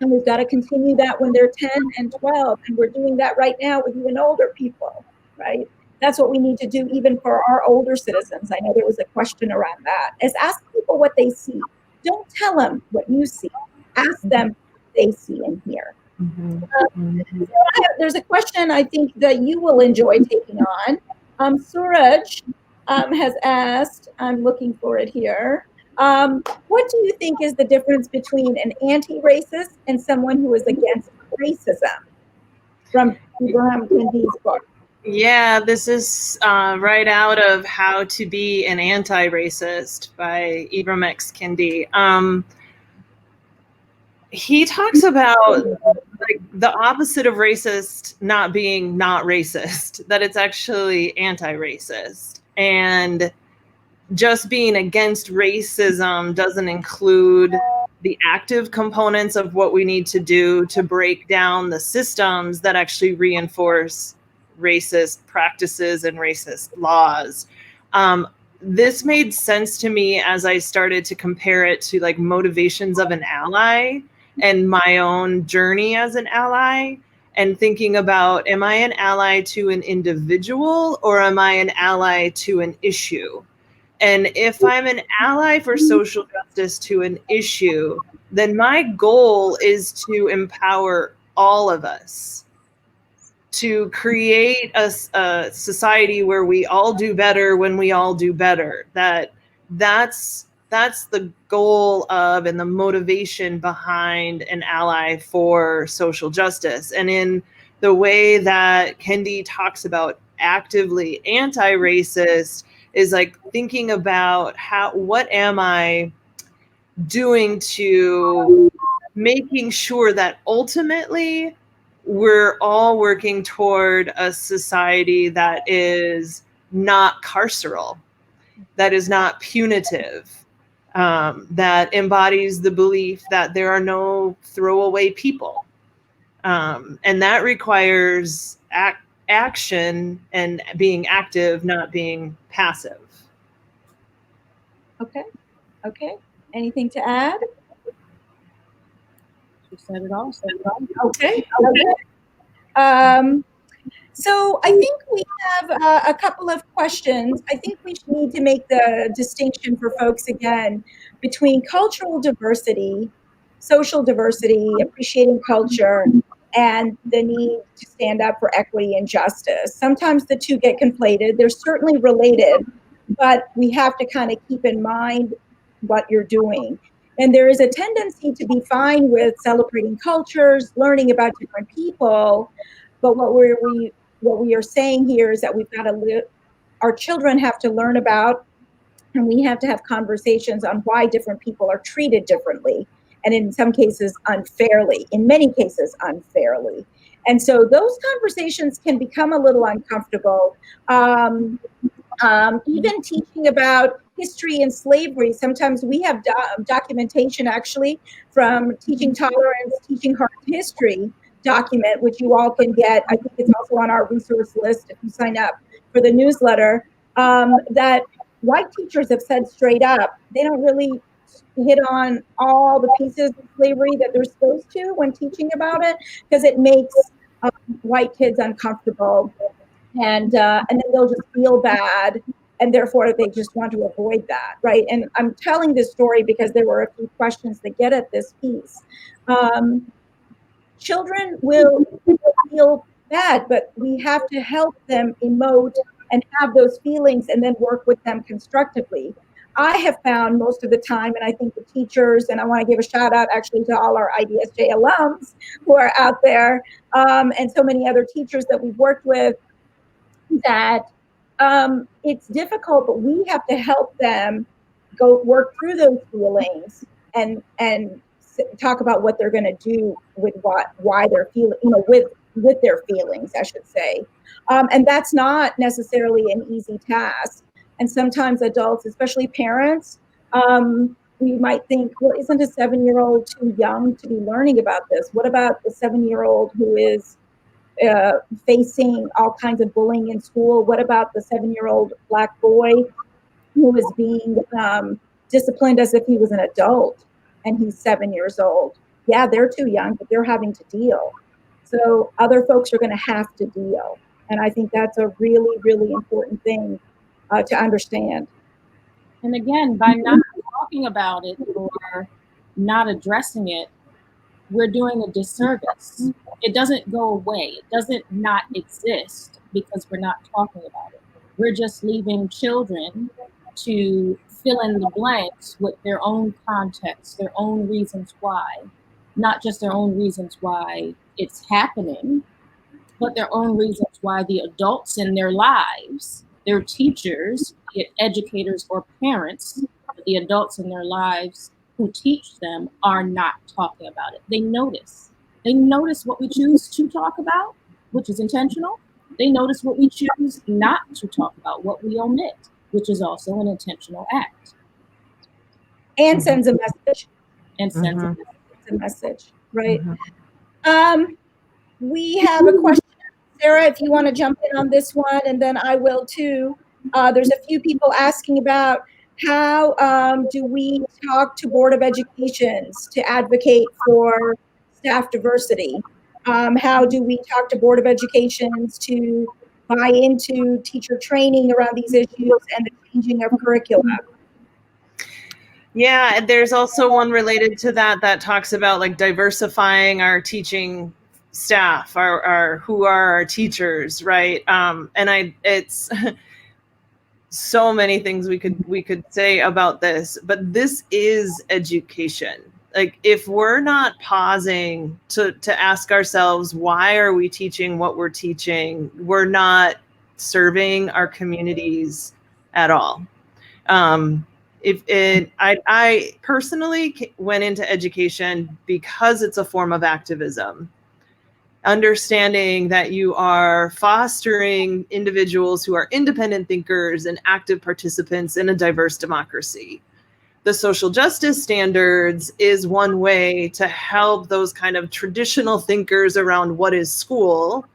And we've got to continue that when they're 10 and 12. And we're doing that right now with even older people, right? That's what we need to do even for our older citizens. I know there was a question around that, is ask people what they see. Don't tell them what you see. Ask them what they see and hear. So there's a question I think that you will enjoy taking on. Suraj has asked, I'm looking for it here. What do you think is the difference between an anti-racist and someone who is against racism? From Ibrahim Kendi's book. Yeah, this is right out of How to Be an Anti-Racist by Ibram X. Kendi. He talks about like the opposite of racist not being not racist, that it's actually anti-racist. And just being against racism doesn't include the active components of what we need to do to break down the systems that actually reinforce racist practices and racist laws. This made sense to me as I started to compare it to like motivations of an ally and my own journey as an ally, and thinking about, am I an ally to an individual or am I an ally to an issue? And if I'm an ally for social justice to an issue, then my goal is to empower all of us to create a society where we all do better when we all do better. That's that's the goal of and the motivation behind an ally for social justice. And in the way that Kendi talks about actively anti-racist is like thinking about what am I doing to making sure that ultimately we're all working toward a society that is not carceral, that is not punitive, that embodies the belief that there are no throwaway people. And that requires action and being active, not being passive. Okay. Okay. Anything to add? You said it all. Okay. Okay. So I think we have a couple of questions. I think we need to make the distinction for folks again between cultural diversity, social diversity, appreciating culture, and the need to stand up for equity and justice. Sometimes the two get conflated. They're certainly related, but we have to kind of keep in mind what you're doing. And there is a tendency to be fine with celebrating cultures, learning about different people, but what we are saying here is that we've got to our children have to learn about, and we have to have conversations on why different people are treated differently, and in some cases unfairly, in many cases unfairly. And so those conversations can become a little uncomfortable. Even teaching about history and slavery, sometimes we have documentation actually from Teaching Tolerance, Teaching Hard History document, which you all can get. I think it's also on our resource list if you sign up for the newsletter, that white teachers have said straight up, they don't really hit on all the pieces of slavery that they're supposed to when teaching about it, because it makes white kids uncomfortable. And then they'll just feel bad, and therefore they just want to avoid that, right? And I'm telling this story because there were a few questions that get at this piece. Children will feel bad, but we have to help them emote and have those feelings and then work with them constructively. I have found most of the time, and I think the teachers, and I want to give a shout out actually to all our IDSJ alums who are out there, and so many other teachers that we've worked with, that it's difficult, but we have to help them go work through those feelings and talk about what they're going to do with why they're feeling, with their feelings, I should say. And that's not necessarily an easy task. And sometimes adults, especially parents, we might think, well, isn't a 7-year-old too young to be learning about this? What about the 7-year-old who is facing all kinds of bullying in school? What about the 7-year-old Black boy who is being disciplined as if he was an adult and he's 7 years old? Yeah, they're too young, but they're having to deal. So other folks are going to have to deal. And I think that's a really, really important thing to understand. And again, by not talking about it or not addressing it, we're doing a disservice. It doesn't go away. It doesn't not exist because we're not talking about it. We're just leaving children to fill in the blanks with their own context, their own reasons why, not just their own reasons why it's happening, but their own reasons why the adults in their lives, their teachers, be it educators or parents, the adults in their lives who teach them are not talking about it. They notice. They notice what we choose to talk about, which is intentional. They notice what we choose not to talk about, what we omit, which is also an intentional act. And sends a message. And sends a message, right? We have a question, Sarah, if you want to jump in on this one, and then I will too. There's a few people asking about how do we talk to Board of Educations to advocate for staff diversity? How do we talk to Board of Educations to buy into teacher training around these issues and the changing of curriculum? Yeah, and there's also one related to that talks about like diversifying our teaching staff, our who are our teachers, right? And it's so many things we could say about this, but this is education. Like, if we're not pausing to ask ourselves, why are we teaching what we're teaching, we're not serving our communities at all. I personally went into education because it's a form of activism, understanding that you are fostering individuals who are independent thinkers and active participants in a diverse democracy. The social justice standards is one way to help those kind of traditional thinkers around what is school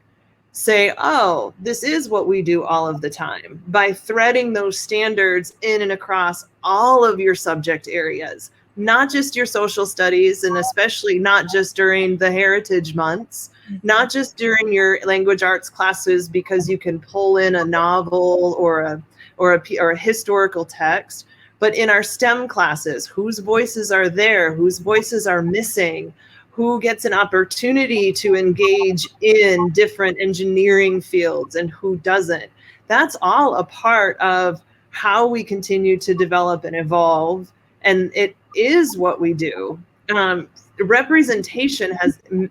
say, oh, this is what we do all of the time, by threading those standards in and across all of your subject areas, not just your social studies, and especially not just during the heritage months, not just during your language arts classes, because you can pull in a novel or a historical text, but in our STEM classes, whose voices are there, whose voices are missing, who gets an opportunity to engage in different engineering fields and who doesn't. That's all a part of how we continue to develop and evolve. And it is what we do. Representation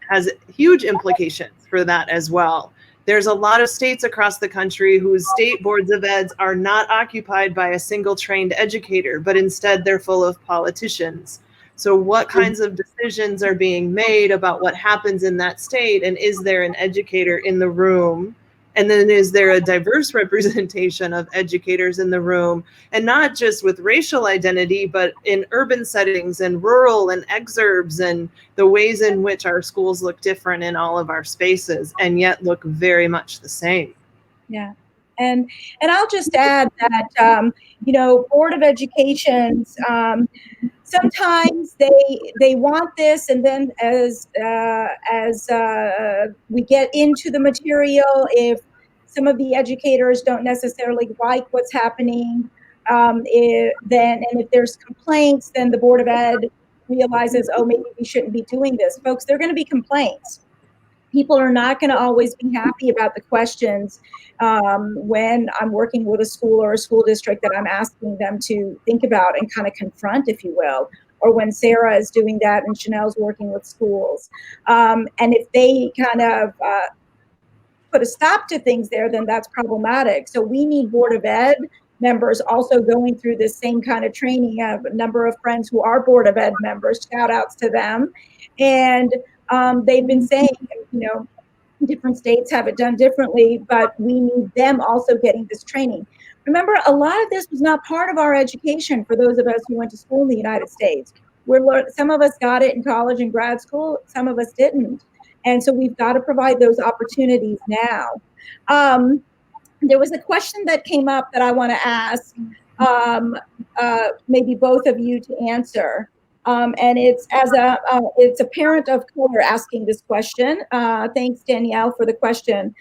has huge implications for that as well. There's a lot of states across the country whose state boards of eds are not occupied by a single trained educator, but instead they're full of politicians. So what kinds of decisions are being made about what happens in that state? And is there an educator in the room? And then is there a diverse representation of educators in the room? And not just with racial identity, but in urban settings and rural and exurbs, and the ways in which our schools look different in all of our spaces and yet look very much the same. Yeah. And I'll just add that, Board of Educations, sometimes they want this, and then as we get into the material, if some of the educators don't necessarily like what's happening, if there's complaints, then the Board of Ed realizes, oh, maybe we shouldn't be doing this. Folks, there are going to be complaints. People are not going to always be happy about the questions when I'm working with a school or a school district that I'm asking them to think about and kind of confront, if you will, or when Sarah is doing that and Shanelle's working with schools. And if they kind of put a stop to things there, then that's problematic. So we need Board of Ed members also going through this same kind of training. I have a number of friends who are Board of Ed members, shout outs to them. And they've been saying, different states have it done differently, but we need them also getting this training. Remember, a lot of this was not part of our education for those of us who went to school in the United States. Some of us got it in college and grad school, some of us didn't. And so we've got to provide those opportunities now. There was a question that came up that I want to ask maybe both of you to answer. And it's it's a parent of color asking this question. Thanks, Danielle, for the question.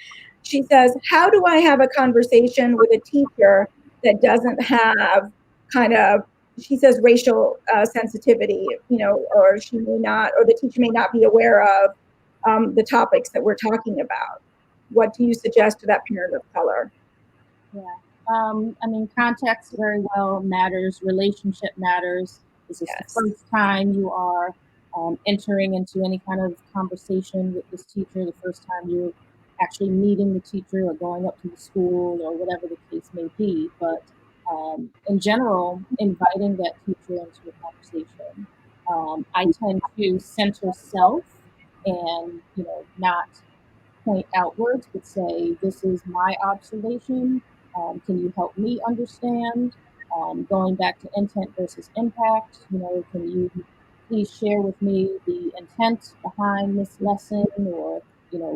She says, how do I have a conversation with a teacher that doesn't have she says racial sensitivity, or she may not, or the teacher may not be aware of the topics that we're talking about? What do you suggest to that parent of color? Yeah, context very well matters. Relationship matters. Is this the first time you are entering into any kind of conversation with this teacher, the first time you're actually meeting the teacher or going up to the school or whatever the case may be? But in general, inviting that teacher into a conversation. I tend to center self and, not point outwards, but say, this is my observation. Can you help me understand? Going back to intent versus impact, can you please share with me the intent behind this lesson, or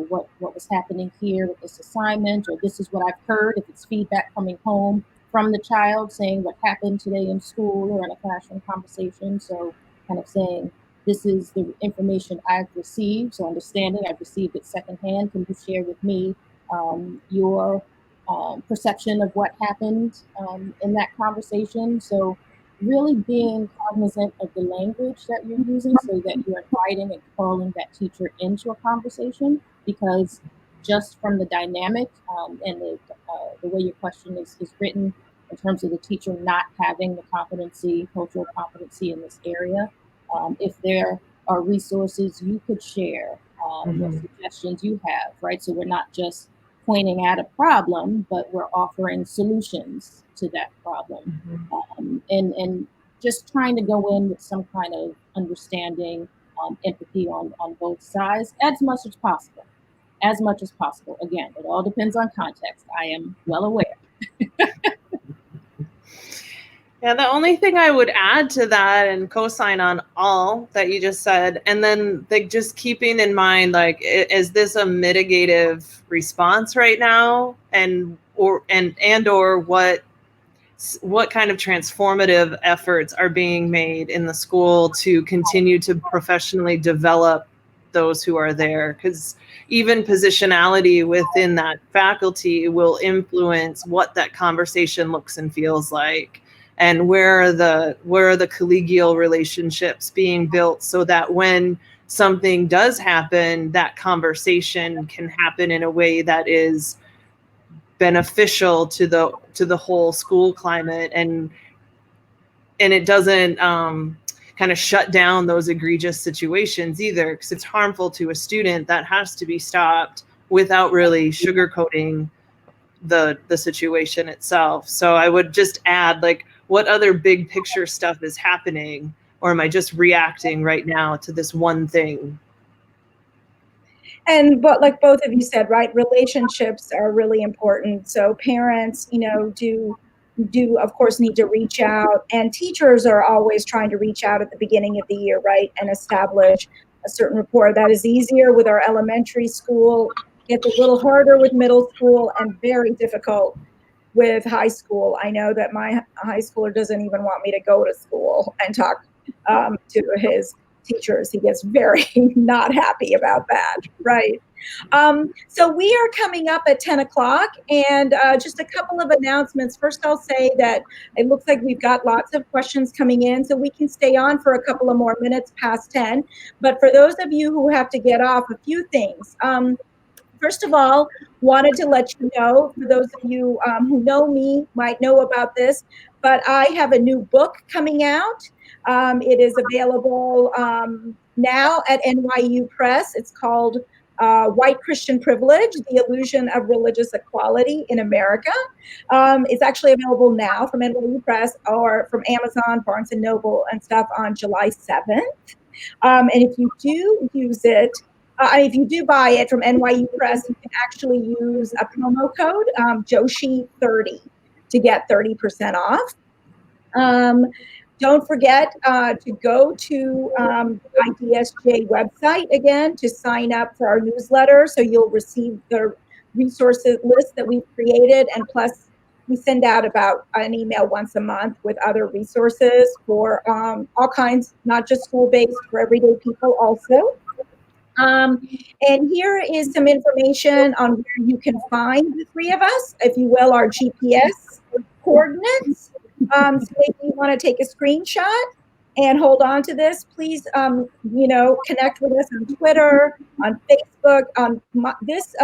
what was happening here with this assignment, or this is what I've heard, if it's feedback coming home from the child saying what happened today in school or in a classroom conversation. So kind of saying, this is the information I've received, so understanding I've received it secondhand. Can you share with me your perception of what happened in that conversation? So really being cognizant of the language that you're using so that you're inviting and calling that teacher into a conversation, because just from the dynamic and the way your question is written, in terms of the teacher not having the competency, cultural competency in this area. If there are resources you could share, what suggestions you have, right? So we're not just pointing at a problem, but we're offering solutions to that problem. And just trying to go in with some kind of understanding, empathy on both sides as much as possible. As much as possible. Again, it all depends on context. I am well aware. Yeah, the only thing I would add to that and co-sign on all that you just said, and then like just keeping in mind, like, is this a mitigative response right now, and or what kind of transformative efforts are being made in the school to continue to professionally develop those who are there? Because even positionality within that faculty will influence what that conversation looks and feels like, and where are the collegial relationships being built, so that when something does happen, that conversation can happen in a way that is beneficial to the whole school climate, and it doesn't kind of shut down those egregious situations either, because it's harmful to a student. That has to be stopped without really sugarcoating the situation itself. So I would just add, like, what other big picture stuff is happening, or am I just reacting right now to this one thing? And but like both of you said, right, relationships are really important. So parents, do of course need to reach out, and teachers are always trying to reach out at the beginning of the year, right, and establish a certain rapport. That is easier with our elementary school, gets a little harder with middle school, and very difficult with high school. I know that my high schooler doesn't even want me to go to school and talk to his teachers. He gets very not happy about that, right? So we are coming up at 10 o'clock, and just a couple of announcements. First, I'll say that it looks like we've got lots of questions coming in, so we can stay on for a couple of more minutes past 10. But for those of you who have to get off, a few things. First of all, wanted to let you know, for those of you who know me might know about this, but I have a new book coming out. It is available now at NYU Press. It's called White Christian Privilege, The Illusion of Religious Equality in America. It's actually available now from NYU Press or from Amazon, Barnes & Noble, and stuff on July 7th. And if you do use it, if you do buy it from NYU Press, you can actually use a promo code, Joshi30, to get 30% off. Don't forget to go to IDSJ website again to sign up for our newsletter, so you'll receive the resources list that we've created, and plus we send out about an email once a month with other resources for all kinds, not just school-based, for everyday people also. And here is some information on where you can find the three of us, if you will, our GPS coordinates. So maybe you want to take a screenshot and hold on to this. Please, connect with us on Twitter, on Facebook. This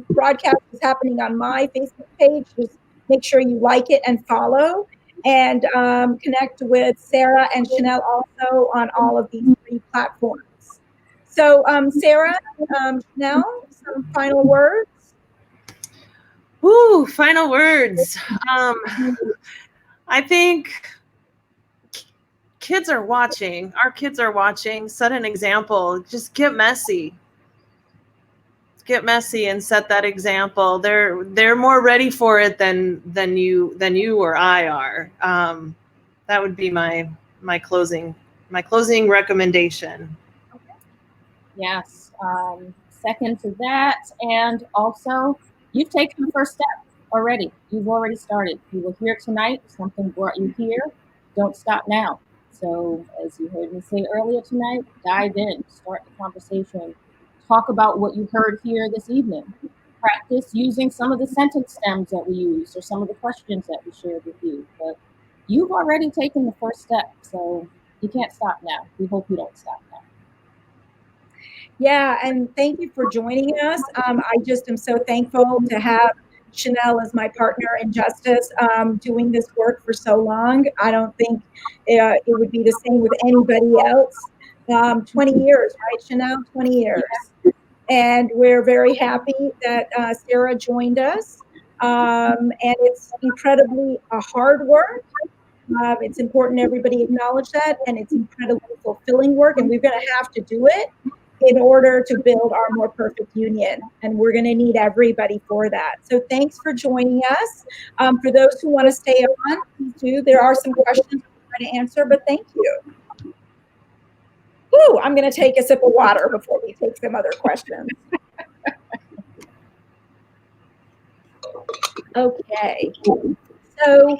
broadcast is happening on my Facebook page. Just make sure you like it and follow, and connect with Sarah and Shanelle also on all of these three platforms. So, Sarah, Shanelle, some final words? Ooh, final words. I think kids are watching. Our kids are watching. Set an example. Just get messy. Get messy and set that example. They're more ready for it than you or I are. That would be my closing recommendation. Yes. Second to that, and also you've taken the first step already. You've already started. You were here tonight. Something brought you here. Don't stop now. So, as you heard me say earlier tonight, dive in, start the conversation, talk about what you heard here this evening. Practice using some of the sentence stems that we used or some of the questions that we shared with you. But you've already taken the first step, so you can't stop now. We hope you don't stop now. Yeah, and thank you for joining us. I just am so thankful to have Shanelle is my partner in justice, doing this work for so long. I don't think it would be the same with anybody else. 20 years, right, Shanelle? 20 years. And we're very happy that Sarah joined us. And it's incredibly hard work. It's important everybody acknowledge that, and it's incredibly fulfilling work, and we're going to have to do it in order to build our more perfect union, and we're going to need everybody for that. So thanks for joining us. For those who want to stay on, please do. There are some questions we'll try to answer, but thank you. Ooh, I'm going to take a sip of water before we take some other questions. Okay. So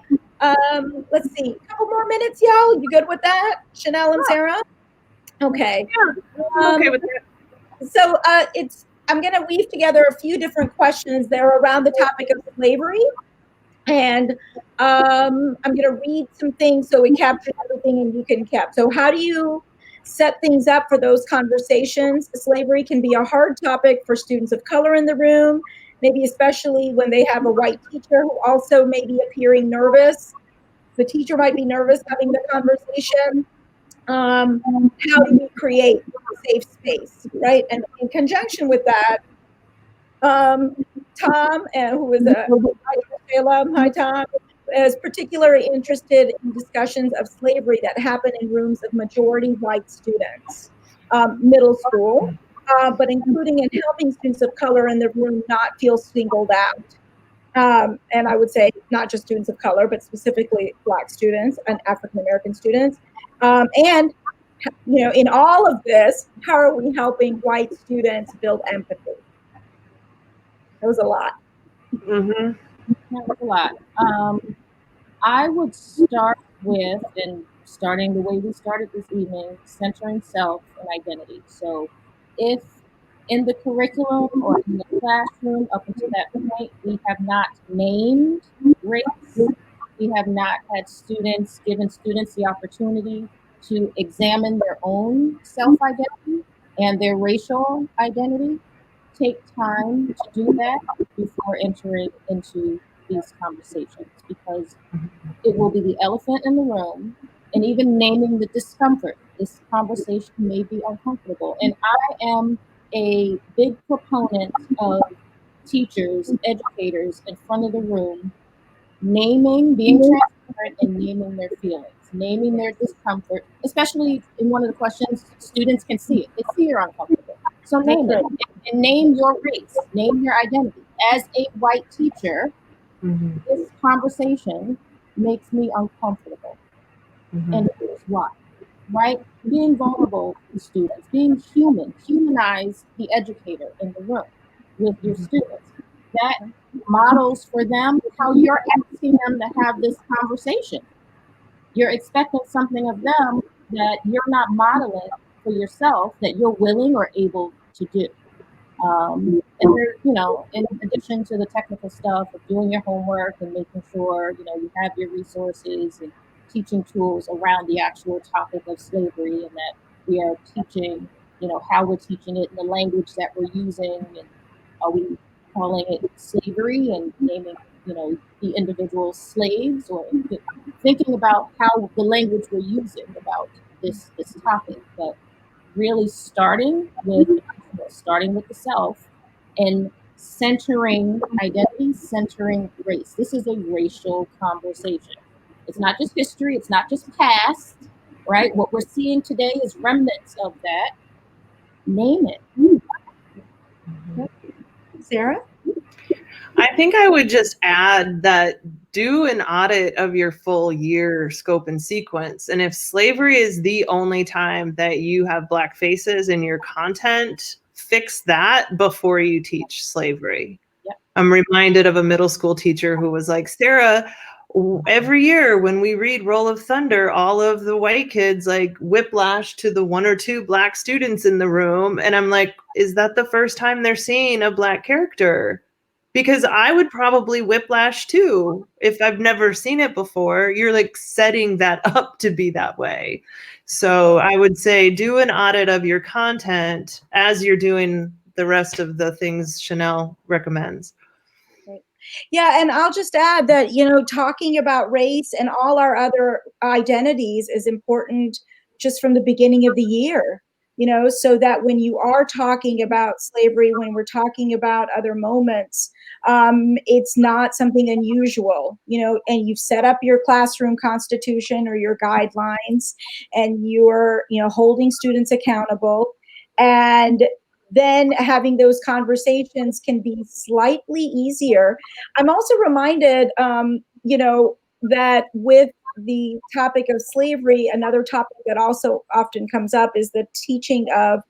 let's see, a couple more minutes, y'all. You good with that, Shanelle and Sarah? Okay. Yeah, I'm okay with that. So I'm going to weave together a few different questions that are around the topic of slavery. And I'm going to read some things so we capture everything and you can cap. So how do you set things up for those conversations? Slavery can be a hard topic for students of color in the room, maybe especially when they have a white teacher who also may be appearing nervous. The teacher might be nervous having the conversation. How do we create a safe space, right? And in conjunction with that, Tom, who is a alum, hi Tom, is particularly interested in discussions of slavery that happen in rooms of majority white students, middle school, but including in helping students of color in the room not feel singled out. And I would say not just students of color, but specifically Black students and African-American students. And, you know, in all of this, how are we helping white students build empathy? That was a lot. Mm-hmm. That was a lot. I would start with, and starting the way we started this evening, centering self and identity. So if in the curriculum or in the classroom up until that point, we have not named race, we have not had given students the opportunity to examine their own self-identity and their racial identity, take time to do that before entering into these conversations, because it will be the elephant in the room, and even naming the discomfort. This conversation may be uncomfortable. And I am a big proponent of teachers, educators in front of the room, being transparent and naming their feelings, naming their discomfort, especially in one of the questions, students can see it. They see you're uncomfortable. So name it. And name your race, name your identity. As a white teacher, this conversation makes me uncomfortable. And here's why, right? Being vulnerable to students, being human, humanize the educator in the room with your students. That models for them how you're asking them to have this conversation. You're expecting something of them that you're not modeling for yourself that you're willing or able to do. And there, you know, in addition to the technical stuff of doing your homework and making sure, you know, you have your resources and teaching tools around the actual topic of slavery, and that we are teaching, you know, how we're teaching it, and the language that we're using, and are we calling it slavery and naming, you know, the individual slaves, or thinking about how the language we're using about this topic, but really starting with the self and centering identity, centering race. This is a racial conversation. It's not just history, it's not just past, right? What we're seeing today is remnants of that. Name it. Sarah? I think I would just add that do an audit of your full year scope and sequence. And if slavery is the only time that you have Black faces in your content, fix that before you teach slavery. Yep. I'm reminded of a middle school teacher who was like, Sarah, every year when we read Roll of Thunder, all of the white kids like whiplash to the one or two Black students in the room. And I'm like, is that the first time they're seeing a Black character? Because I would probably whiplash too if I've never seen it before. You're like setting that up to be that way. So I would say do an audit of your content as you're doing the rest of the things Shanelle recommends. Great. Yeah, and I'll just add that, you know, talking about race and all our other identities is important just from the beginning of the year, you know, so that when you are talking about slavery, when we're talking about other moments, it's not something unusual, you know, and you've set up your classroom constitution or your guidelines, and you're, you know, holding students accountable. And then having those conversations can be slightly easier. I'm also reminded, you know, that with the topic of slavery, another topic that also often comes up is the teaching of,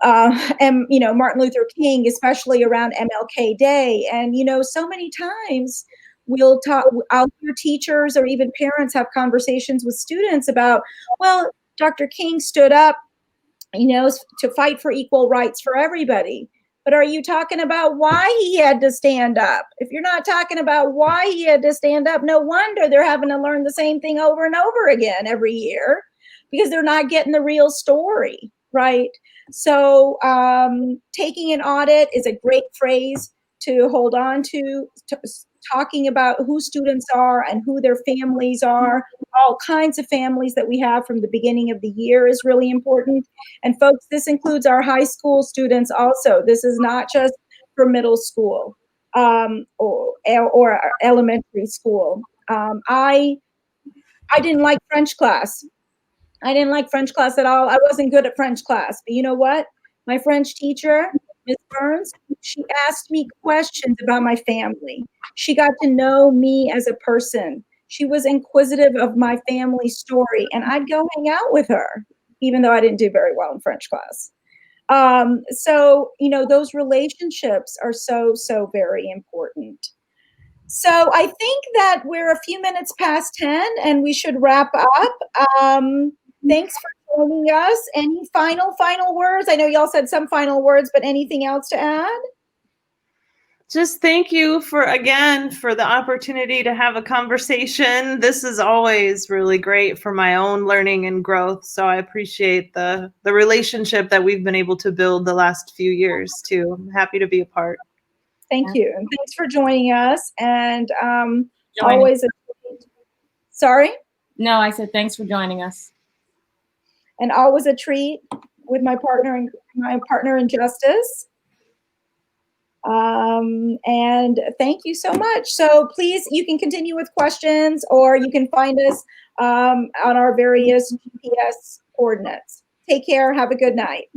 and you know, Martin Luther King, especially around MLK Day. And you know, so many times we'll talk. I'll hear teachers or even parents have conversations with students about, well, Dr. King stood up, you know, to fight for equal rights for everybody. But are you talking about why he had to stand up? If you're not talking about why he had to stand up, no wonder they're having to learn the same thing over and over again every year, because they're not getting the real story, right? So taking an audit is a great phrase to hold on to, talking about who students are and who their families are. All kinds of families that we have from the beginning of the year is really important. And folks, this includes our high school students also. This is not just for middle school or elementary school. I didn't like French class. I didn't like French class at all. I wasn't good at French class. But you know what? My French teacher, Ms. Burns, she asked me questions about my family. She got to know me as a person. She was inquisitive of my family story, and I'd go hang out with her, even though I didn't do very well in French class. So, you know, those relationships are so, so very important. So I think that we're a few minutes past 10 and we should wrap up. Thanks for joining us. Any final words? I know y'all said some final words, but anything else to add? Just thank you for the opportunity to have a conversation. This is always really great for my own learning and growth. So I appreciate the relationship that we've been able to build the last few years too. I'm happy to be a part. Thank you. And thanks for joining us. And Joining. always a treat. Sorry? No, I said thanks for joining us. And always a treat with my partner in justice. And thank you so much. So please, you can continue with questions, or you can find us on our various GPS coordinates. Take care. Have a good night.